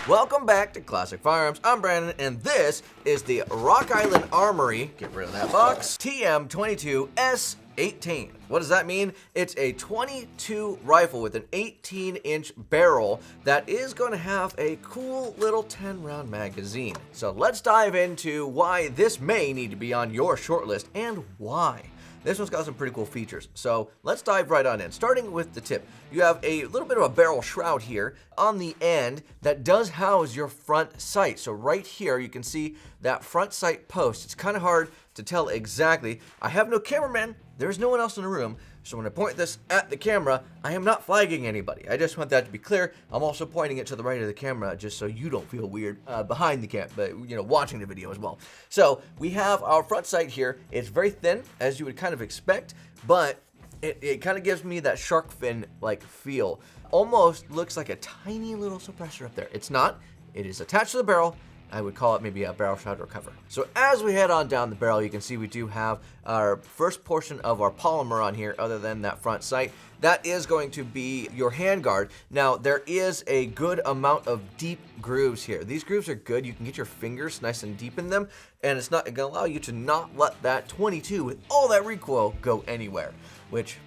Welcome back to Classic Firearms. I'm Brandon, and this is the Rock Island Armory, get rid of that box, TM22 S18. What does that mean? It's a 22 rifle with an 18-inch barrel that is going to have a cool little 10-round magazine. So let's dive into why this may need to be on your shortlist and why. This one's got some pretty cool features, so let's dive right on in. Starting with the tip, you have a little bit of a barrel shroud here on the end that does house your front sight. So right here, you can see that front sight post. It's kind of hard to tell exactly. I have no cameraman. There's no one else in the room. So when I point this at the camera, I am not flagging anybody. I just want that to be clear. I'm also pointing it to the right of the camera just so you don't feel weird behind the camera, but watching the video as well. So we have our front sight here. It's very thin, as you would kind of expect, but it kind of gives me that shark fin like feel. Almost looks like a tiny little suppressor up there. It's not. It is attached to the barrel. I would call it maybe a barrel shroud or cover. So as we head on down the barrel, you can see we do have our first portion of our polymer on here other than that front sight. That is going to be your handguard. Now, there is a good amount of deep grooves here. These grooves are good. You can get your fingers nice and deep in them, and it's not going to allow you to not let that 22 with all that recoil go anywhere, which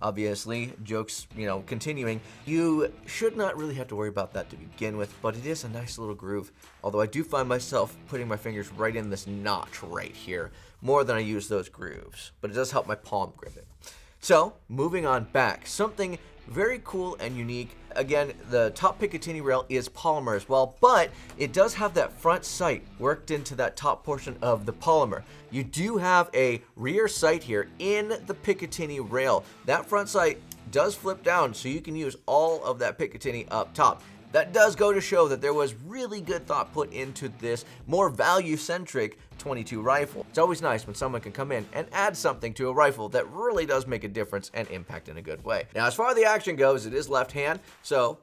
obviously, jokes, continuing, you should not really have to worry about that to begin with, but it is a nice little groove, although I do find myself putting my fingers right in this notch right here, more than I use those grooves, but it does help my palm grip it. So, moving on back, something very cool and unique. Again, the top Picatinny rail is polymer as well, but it does have that front sight worked into that top portion of the polymer. You do have a rear sight here in the Picatinny rail. That front sight does flip down, so you can use all of that Picatinny up top. That does go to show that there was really good thought put into this more value-centric 22 rifle. It's always nice when someone can come in and add something to a rifle that really does make a difference and impact in a good way. Now, as far as the action goes, it is left hand, so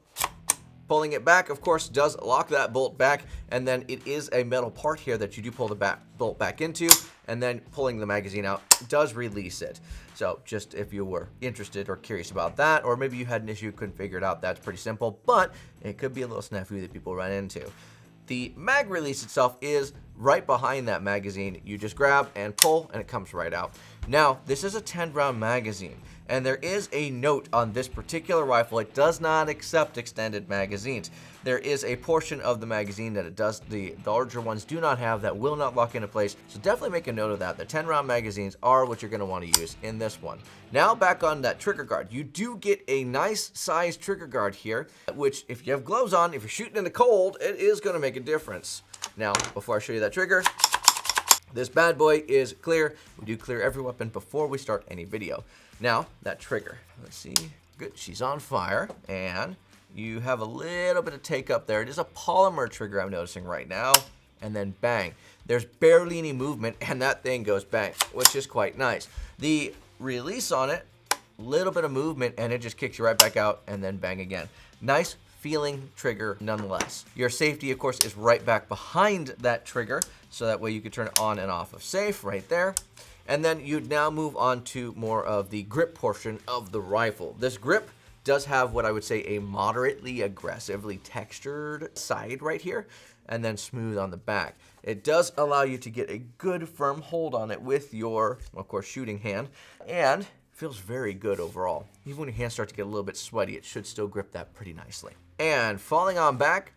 pulling it back, of course, does lock that bolt back, and then it is a metal part here that you do pull the bolt back into, and then pulling the magazine out does release it. So just if you were interested or curious about that, or maybe you had an issue, couldn't figure it out, that's pretty simple, but it could be a little snafu that people run into. The mag release itself is right behind that magazine. You just grab and pull, and it comes right out. Now, this is a 10-round magazine, and there is a note on this particular rifle. It does not accept extended magazines. There is a portion of the magazine that it does, the larger ones do not have, that will not lock into place. So definitely make a note of that. The 10-round magazines are what you're going to want to use in this one. Now back on that trigger guard. You do get a nice size trigger guard here, which if you have gloves on, if you're shooting in the cold, it is going to make a difference. Now, before I show you that trigger, this bad boy is clear. We do clear every weapon before we start any video. Now, that trigger, let's see, good, she's on fire, and you have a little bit of take up there. It is a polymer trigger I'm noticing right now, and then bang. There's barely any movement, and that thing goes bang, which is quite nice. The release on it, little bit of movement, and it just kicks you right back out, and then bang again. Nice feeling trigger nonetheless. Your safety, of course, is right back behind that trigger, so that way you can turn it on and off of safe right there. And then you'd now move on to more of the grip portion of the rifle. This grip does have what I would say a moderately aggressively textured side right here, and then smooth on the back. It does allow you to get a good firm hold on it with your, of course, shooting hand, and feels very good overall. Even when your hands start to get a little bit sweaty, it should still grip that pretty nicely. And falling on back,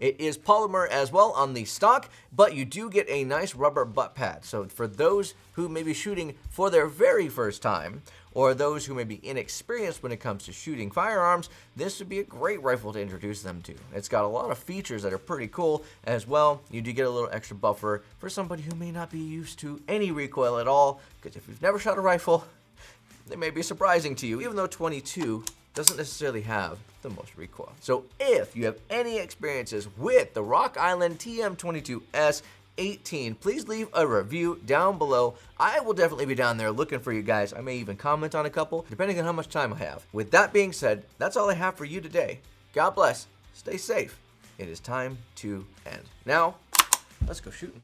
it is polymer as well on the stock, but you do get a nice rubber butt pad. So for those who may be shooting for their very first time, or those who may be inexperienced when it comes to shooting firearms, this would be a great rifle to introduce them to. It's got a lot of features that are pretty cool as well. You do get a little extra buffer for somebody who may not be used to any recoil at all, because if you've never shot a rifle, they may be surprising to you, even though 22 doesn't necessarily have the most recoil. So if you have any experiences with the Rock Island TM22 S18, please leave a review down below. I will definitely be down there looking for you guys. I may even comment on a couple, depending on how much time I have. With that being said, that's all I have for you today. God bless. Stay safe. It is time to end. Now, let's go shooting.